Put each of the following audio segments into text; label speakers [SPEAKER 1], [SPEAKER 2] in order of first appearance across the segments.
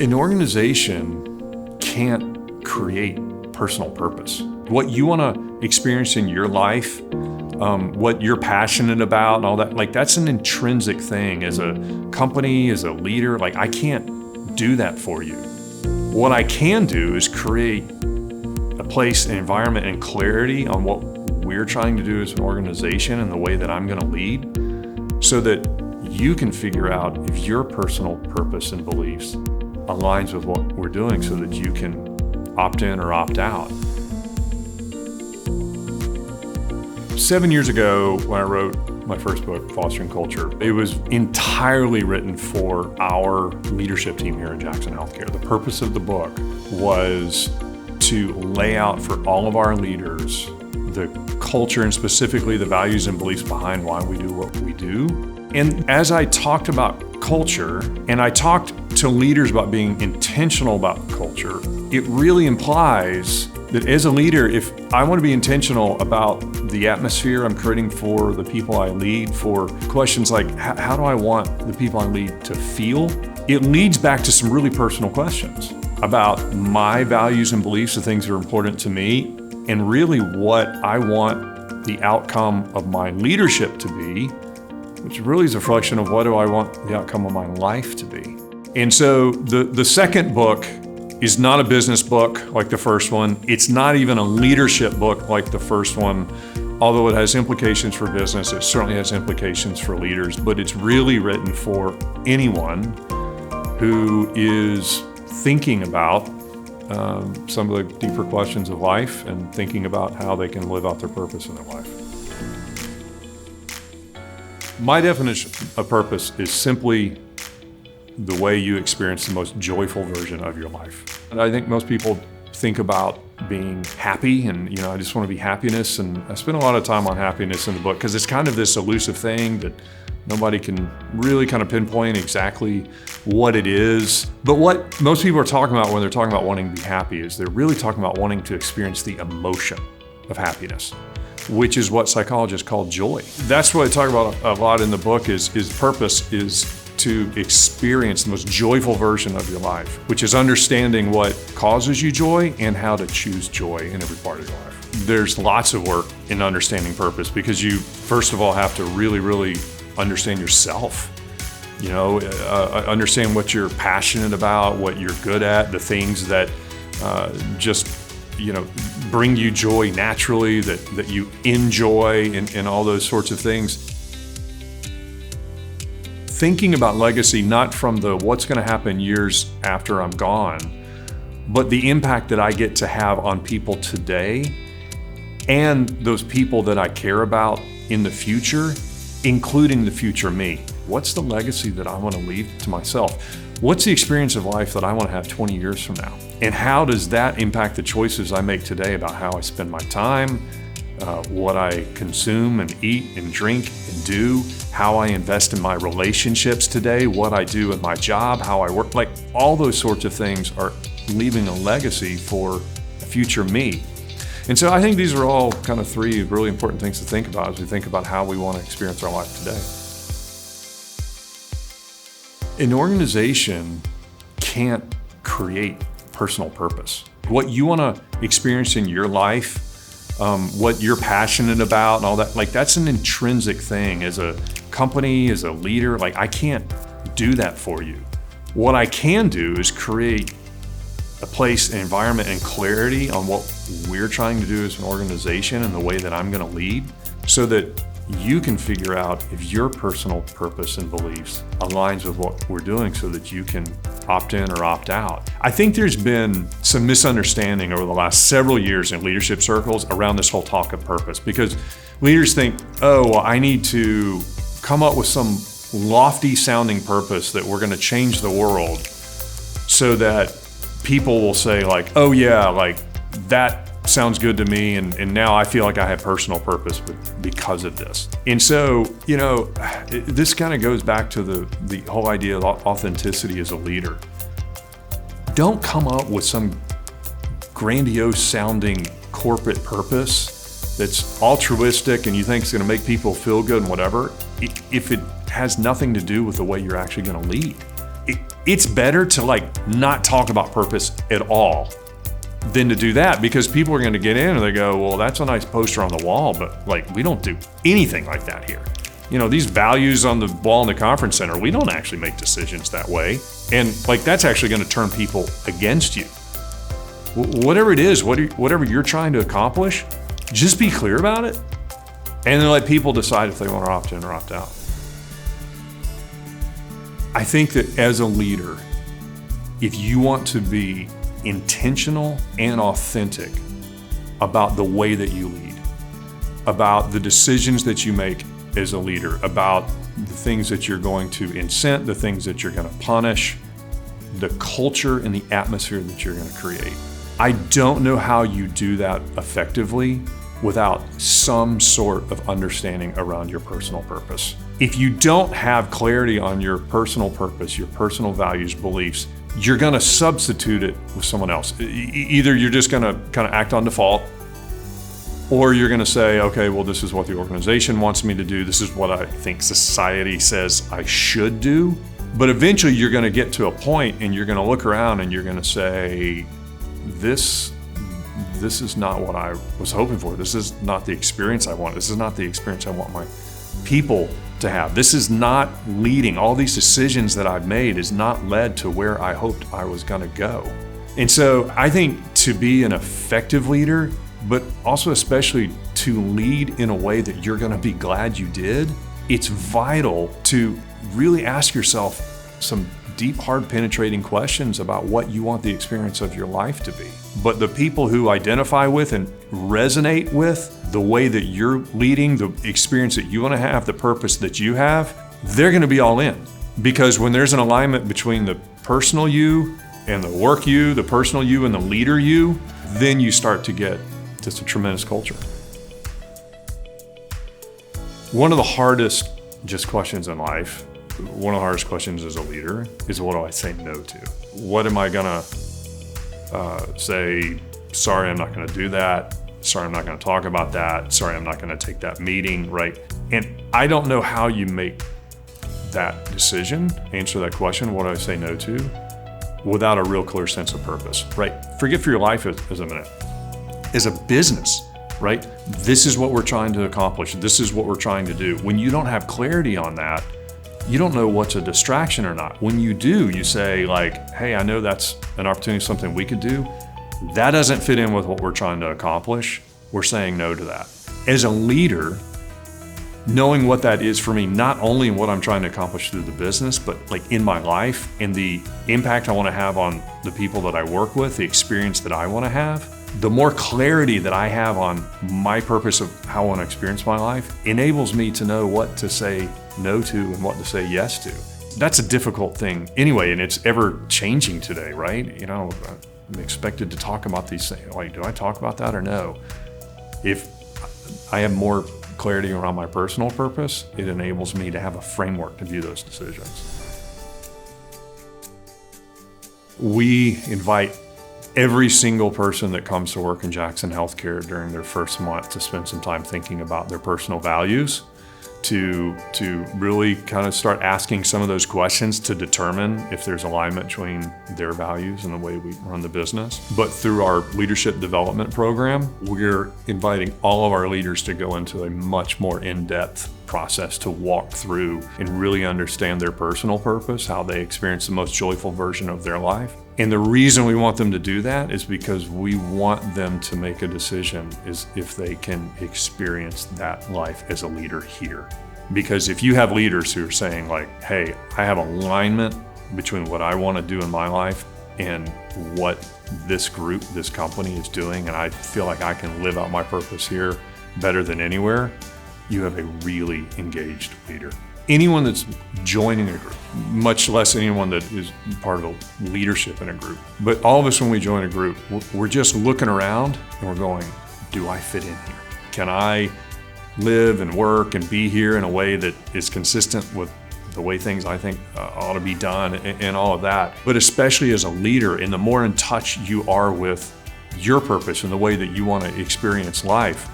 [SPEAKER 1] An organization can't create personal purpose. What you want to experience in your life, what you're passionate about and all that, like that's an intrinsic thing as a company, as a leader. Like I can't do that for you. What I can do is create a place, an environment, and clarity on what we're trying to do as an organization and the way that I'm going to lead so that you can figure out if your personal purpose and beliefs aligns with what we're doing so that you can opt in or opt out. 7 years ago, when I wrote my first book, Fostering Culture, it was entirely written for our leadership team here in Jackson Healthcare. The purpose of the book was to lay out for all of our leaders the culture and specifically the values and beliefs behind why we do what we do. And as I talked about culture, and I talked to leaders about being intentional about culture, it really implies that as a leader, if I want to be intentional about the atmosphere I'm creating for the people I lead, for questions like, how do I want the people I lead to feel? It leads back to some really personal questions about my values and beliefs, the things that are important to me, and really what I want the outcome of my leadership to be, which really is a reflection of what do I want the outcome of my life to be. And so the second book is not a business book like the first one. It's not even a leadership book like the first one. Although it has implications for business, it certainly has implications for leaders, but it's really written for anyone who is thinking about some of the deeper questions of life and thinking about how they can live out their purpose in their life. My definition of purpose is simply the way you experience the most joyful version of your life. And I think most people think about being happy and, I just want to be happiness. And I spend a lot of time on happiness in the book because it's kind of this elusive thing that nobody can really kind of pinpoint exactly what it is. But what most people are talking about when they're talking about wanting to be happy is they're really talking about wanting to experience the emotion of happiness, which is what psychologists call joy. That's what I talk about a lot in the book is purpose is to experience the most joyful version of your life, which is understanding what causes you joy and how to choose joy in every part of your life. There's lots of work in understanding purpose because you, first of all, have to really, really understand yourself. Understand what you're passionate about, what you're good at, the things that bring you joy naturally, that you enjoy, and all those sorts of things. Thinking about legacy, not from the what's going to happen years after I'm gone, but the impact that I get to have on people today and those people that I care about in the future, including the future me. What's the legacy that I want to leave to myself? What's the experience of life that I want to have 20 years from now? And how does that impact the choices I make today about how I spend my time, what I consume and eat and drink and do, how I invest in my relationships today, what I do in my job, how I work, like all those sorts of things are leaving a legacy for a future me. And so I think these are all kind of three really important things to think about as we think about how we want to experience our life today. An organization can't create personal purpose. What you want to experience in your life, what you're passionate about and all that, like that's an intrinsic thing as a company, as a leader. Like I can't do that for you. What I can do is create a place, an environment, and clarity on what we're trying to do as an organization and the way that I'm going to lead so that you can figure out if your personal purpose and beliefs aligns with what we're doing so that you can opt in or opt out. I think there's been some misunderstanding over the last several years in leadership circles around this whole talk of purpose because leaders think, I need to come up with some lofty sounding purpose that we're going to change the world so that people will say like, oh yeah, like that sounds good to me, and now I feel like I have personal purpose because of this. And so, this kind of goes back to the whole idea of authenticity as a leader. Don't come up with some grandiose sounding corporate purpose that's altruistic and you think is going to make people feel good and whatever, if it has nothing to do with the way you're actually going to lead. It's better to not talk about purpose at all than to do that, because people are going to get in and they go, well, that's a nice poster on the wall, but we don't do anything like that here. These values on the wall in the conference center, we don't actually make decisions that way. And that's actually going to turn people against you. Whatever it is, whatever you're trying to accomplish, just be clear about it and then let people decide if they want to opt in or opt out. I think that as a leader, if you want to be intentional and authentic about the way that you lead, about the decisions that you make as a leader, about the things that you're going to incent, the things that you're going to punish, the culture and the atmosphere that you're going to create. I don't know how you do that effectively without some sort of understanding around your personal purpose. If you don't have clarity on your personal purpose, your personal values, beliefs, you're going to substitute it with someone else. Either you're just going to kind of act on default, or you're going to say, okay, well, this is what the organization wants me to do. This is what I think society says I should do. But eventually you're going to get to a point and you're going to look around and you're going to say, this is not what I was hoping for. This is not the experience I want. This is not the experience I want my people to have. This is not leading. All these decisions that I've made is not led to where I hoped I was going to go. And so I think to be an effective leader, but also especially to lead in a way that you're going to be glad you did, it's vital to really ask yourself some deep, hard, penetrating questions about what you want the experience of your life to be. But the people who identify with and resonate with the way that you're leading, the experience that you want to have, the purpose that you have, they're going to be all in. Because when there's an alignment between the personal you and the work you, the personal you and the leader you, then you start to get just a tremendous culture. One of the hardest questions in life, one of the hardest questions as a leader is, what do I say no to? What am I gonna say, sorry, I'm not gonna do that. Sorry, I'm not gonna talk about that. Sorry, I'm not gonna take that meeting, right? And I don't know how you make that decision, answer that question, what do I say no to, without a real clear sense of purpose, right? Forget for your life as a minute. As a business, right? This is what we're trying to accomplish. This is what we're trying to do. When you don't have clarity on that, you don't know what's a distraction or not. When you do, you say hey, I know that's an opportunity, something we could do. That doesn't fit in with what we're trying to accomplish. We're saying no to that. As a leader, knowing what that is for me, not only in what I'm trying to accomplish through the business, but in my life and the impact I want to have on the people that I work with, the experience that I want to have, the more clarity that I have on my purpose of how I want to experience my life enables me to know what to say no to and what to say yes to. That's a difficult thing anyway, and it's ever changing today, right? I'm expected to talk about these things. Do I talk about that or no? If I have more clarity around my personal purpose, it enables me to have a framework to view those decisions. We invite every single person that comes to work in Jackson Healthcare during their first month to spend some time thinking about their personal values, to really kind of start asking some of those questions to determine if there's alignment between their values and the way we run the business. But through our leadership development program, we're inviting all of our leaders to go into a much more in-depth process to walk through and really understand their personal purpose, how they experience the most joyful version of their life. And the reason we want them to do that is because we want them to make a decision is if they can experience that life as a leader here. Because if you have leaders who are saying hey, I have alignment between what I want to do in my life and what this group, this company is doing, and I feel like I can live out my purpose here better than anywhere, you have a really engaged leader. Anyone that's joining a group, much less anyone that is part of leadership in a group, but all of us when we join a group, we're just looking around and we're going, do I fit in here? Can I live and work and be here in a way that is consistent with the way things I think ought to be done and all of that? But especially as a leader, and the more in touch you are with your purpose and the way that you want to experience life,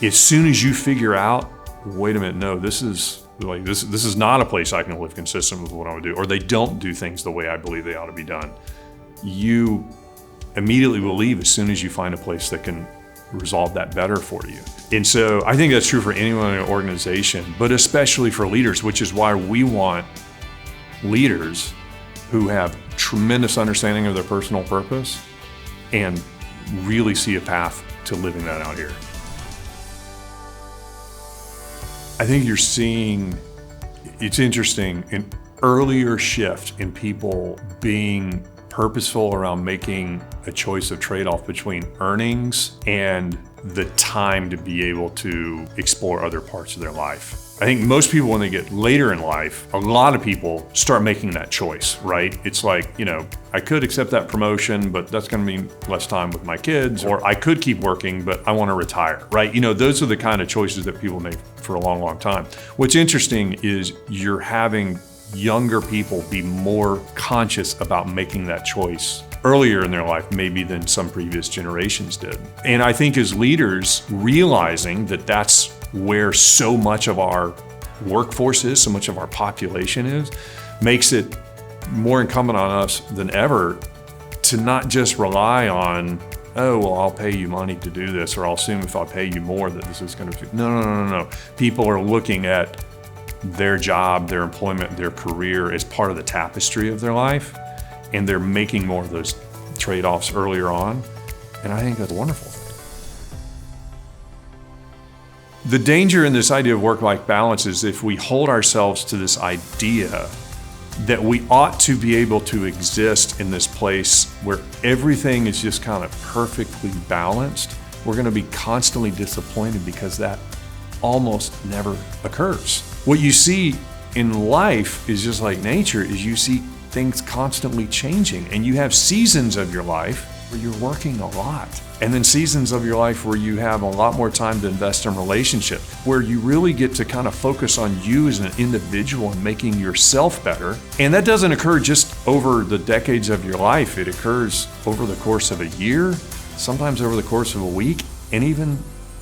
[SPEAKER 1] as soon as you figure out, wait a minute, no, this is like this is not a place I can live consistent with what I want to do, or they don't do things the way I believe they ought to be done, you immediately will leave as soon as you find a place that can resolve that better for you. And so I think that's true for anyone in an organization, but especially for leaders, which is why we want leaders who have tremendous understanding of their personal purpose and really see a path to living that out here. I think you're seeing, it's interesting, an earlier shift in people being purposeful around making a choice of trade-off between earnings and the time to be able to explore other parts of their life. I think most people, when they get later in life, a lot of people start making that choice, right? It's like, I could accept that promotion, but that's going to mean less time with my kids, or I could keep working, but I want to retire, right? Those are the kind of choices that people make for a long, long time. What's interesting is you're having younger people be more conscious about making that choice earlier in their life, maybe than some previous generations did. And I think as leaders, realizing that that's where so much of our workforce is, so much of our population is, makes it more incumbent on us than ever to not just rely on, oh, well, I'll pay you money to do this, or I'll assume if I pay you more that this is going to. No. People are looking at their job, their employment, their career as part of the tapestry of their life, and they're making more of those trade-offs earlier on. And I think that's a wonderful thing. The danger in this idea of work-life balance is if we hold ourselves to this idea that we ought to be able to exist in this place where everything is just kind of perfectly balanced, we're going to be constantly disappointed because that almost never occurs. What you see in life is just like nature, is you see things constantly changing, and you have seasons of your life where you're working a lot, and then seasons of your life where you have a lot more time to invest in relationships, where you really get to kind of focus on you as an individual and making yourself better. And that doesn't occur just over the decades of your life. It occurs over the course of a year, sometimes over the course of a week, and even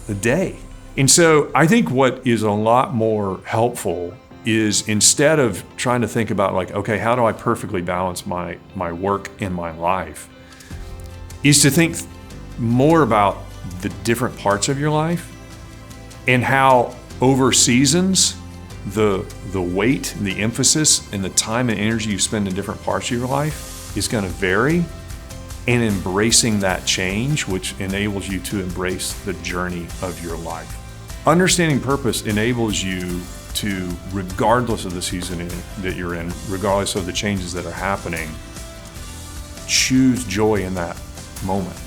[SPEAKER 1] a day. And so I think what is a lot more helpful is, instead of trying to think about like, okay, how do I perfectly balance my work and my life, is to think more about the different parts of your life and how over seasons, the weight and the emphasis and the time and energy you spend in different parts of your life is going to vary, and embracing that change, which enables you to embrace the journey of your life. Understanding purpose enables you to, regardless of the season that you're in, regardless of the changes that are happening, choose joy in that moment.